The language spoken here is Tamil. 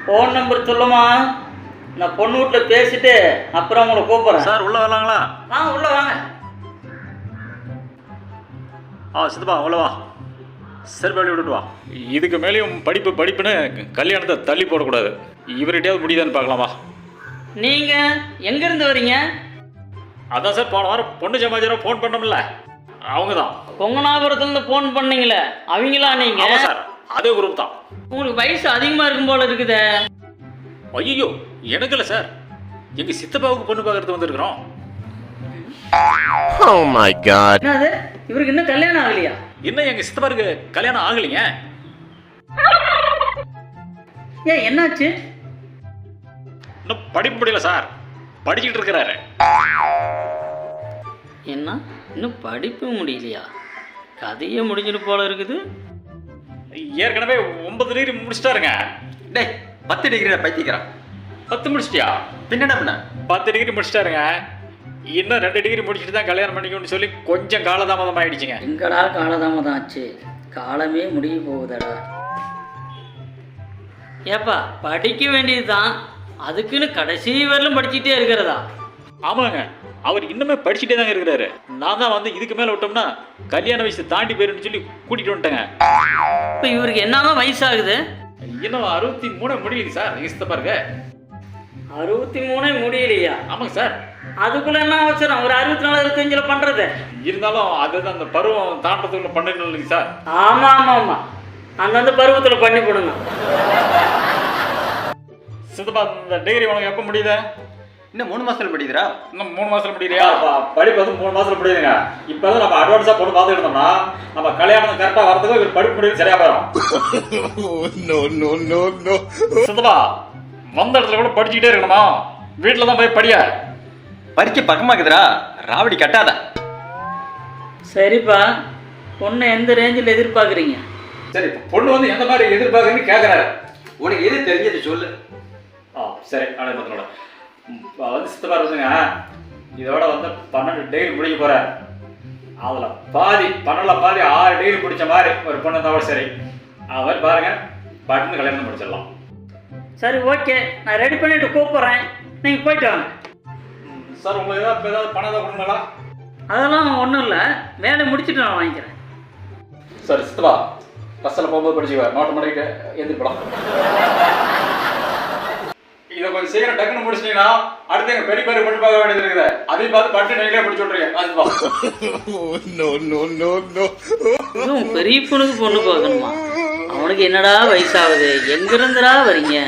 ஃபோன் நம்பர் சொல்லுமா, நான் பொண்ணு வீட்டில் பேசிட்டு அப்புறம் உங்களை கூப்பிட்றேன். சார் உள்ளே வரலாங்களா? உள்ளே வாங்க. சித்தப்பா உள்ளே வா. சரி வழி விட்டுட்டு வா. இதுக்கு மேலேயும் படிப்புன்னு கல்யாணத்தை தள்ளி போடக்கூடாது. இவர்கிட்டயாவது முடியுதான்னு பார்க்கலாமா? நீங்கள் எங்கேருந்து வரீங்க? அதான் சார் போன வாரம் பொண்ணு சமாச்சாரம் ஃபோன் பண்ணோம்ல, அவங்க தான். பொங்கனாபுரத்துலேருந்து ஃபோன் பண்ணீங்களே, அவங்களா நீங்கள்? ஆமாம் சார், அதே குரூப் தான். உங்களுக்கு வயசு அதிகமாக இருக்கும் போல இருக்குதே. ஐயோ எனக்கு இல்லை சார், எங்கள் சித்தப்பாவுக்கு பொண்ணு பார்க்கறது வந்திருக்கிறோம். Oh my God. என்னது, இவருக்கு இன்னும் கல்யாணம் ஆகலையா? இன்னும் எங்கள் சித்தப்பாருக்கு கல்யாணம் ஆகலைங்க. ஏன் என்னாச்சு? இன்னும் படிப்பு முடியல சார், படிச்சுக்கிட்டு இருக்கிறாரு. என்ன இன்னும் படிப்பு முடியலையா? கதையே முடிஞ்சிட்டு போல இருக்குது. ஏற்கனவே 9 டிகிரி முடிச்சிட்டாருங்க. டேய் 10 டிகிரி பைத்திக்கிறான். 10 முடிச்சிட்டியா? பின்னடா 10 டிகிரி முடிச்சிட்டாருங்க. இன்னும் 2 டிகிரி முடிச்சுட்டு தான் கல்யாணம் பண்ணிக்கணும்னு சொல்லி கொஞ்சம் காலதாமதம் ஆயிடுச்சுங்க. எங்கடா காலதாமதம் ஆச்சு? காலமே முடிய போகுதடா. ஏப்பா படிக்க வேண்டியது தான், அதுக்குன்னு கடைசி வரலும் படிச்சுட்டே இருக்கிறதா? ஆமாங்க, அவர் இன்னுமே படிச்சுட்டே தாங்க இருக்கிறாரு. நான் தான் வந்து இதுக்கு மேலே விட்டோம்னா கல்யாண வயசு தாண்டி போயிருன்னு சொல்லி கூட்டிகிட்டு வந்துட்டேங்க. இப்போ இவருக்கு என்னதான் வயசாகுது? இன்னும் 63 முடியலைங்க சார். எங்கள் சித்தப்பாருக்கு 63 முடியலையா? ஆமாங்க சார். அதுக்குள்ள என்ன அவசரம்? ஒரு 64 65 பண்றது. இருந்தாலும் அதுதான் அந்த பருவம் தாண்டத்துக்குள்ள பண்ணிடணும் இல்லைங்க சார். ஆமா ஆமா ஆமா, அந்தந்த பருவத்தில் பண்ணி போடுங்க. சித்தப்பா இந்த டிகிரி உனக்கு எப்போ முடியுது? இன்னும் 3 மாசத்துல படிக்கிறா. இன்னும் 3 மாசத்துல முடியலையா? படிப்பு வந்து 3 மாசத்துல முடியுதுங்க. இப்போ தான் நம்ம அட்வான்ஸாக போட்டு பார்த்துட்டு இருந்தோம்னா நம்ம கல்யாணம் கரெக்டாக வரதுக்கு ஒரு படிப்பு முடிவு சரியா போயிடும். No, no, no, no. சித்தப்பா வந்த இடத்துல கூட படிச்சுக்கிட்டே இருக்கணுமா? வீட்டில் தான் போய் படியா. பறிக்க பக்கமாக்குதுரா, ராவடி கட்டாத. சரிப்பா, பொண்ணை எந்த ரேஞ்சில் எதிர்பார்க்குறீங்க? சரி, பொண்ணு வந்து எந்த மாதிரி எதிர்பார்க்குறீன்னு கேட்குறாரு. உனக்கு எது தெரிஞ்சது சொல்லு. சரி நாளை மத்தனோட வந்து சித்தப்பா வந்துங்க. இதோட வந்து 12 டிகிரி முடிக்க போகிறேன். அதில் பாதி 12 பாதி 6 டிகிரி பிடிச்ச மாதிரி ஒரு பொண்ணு தவிர சரி, அவர் பாருங்க பட்டுன்னு கல்யாணம் முடிச்சிடலாம். சரி ஓகே, நான் ரெடி பண்ணிட்டு கூப்பிட்றேன், நீங்கள் போயிட்டு வாங்க. சார் உங்களுக்கு ஏதாவது பணம் தான் கொடுங்களா? அதெல்லாம் ஒன்றும் இல்லை, வேலை முடிச்சுட்டு நான் வாங்கிக்கிறேன். சரி சித்தப்பா, பஸ்ஸில் போகும்போது படிச்சுக்குவேன். நோட்டு பண்ணிட்டு எழுந்திரிப்பலாம். இதை கொஞ்சம் சீக்கிரம் டக்குன்னு முடிச்சிட்டீங்கன்னா அடுத்து எங்கள் பெரிய பொண்ணு பார்க்க வேண்டியது இருக்குது. அதையும் பார்த்து பட்டு நீங்களே பிடிச்சி விட்ருங்க. No, no, no, no. பெரிய பொண்ணுக்கு பொண்ணு பார்க்கணுமா? அவனுக்கு என்னடா வயசாகுது? எங்கிருந்துடா வரீங்க?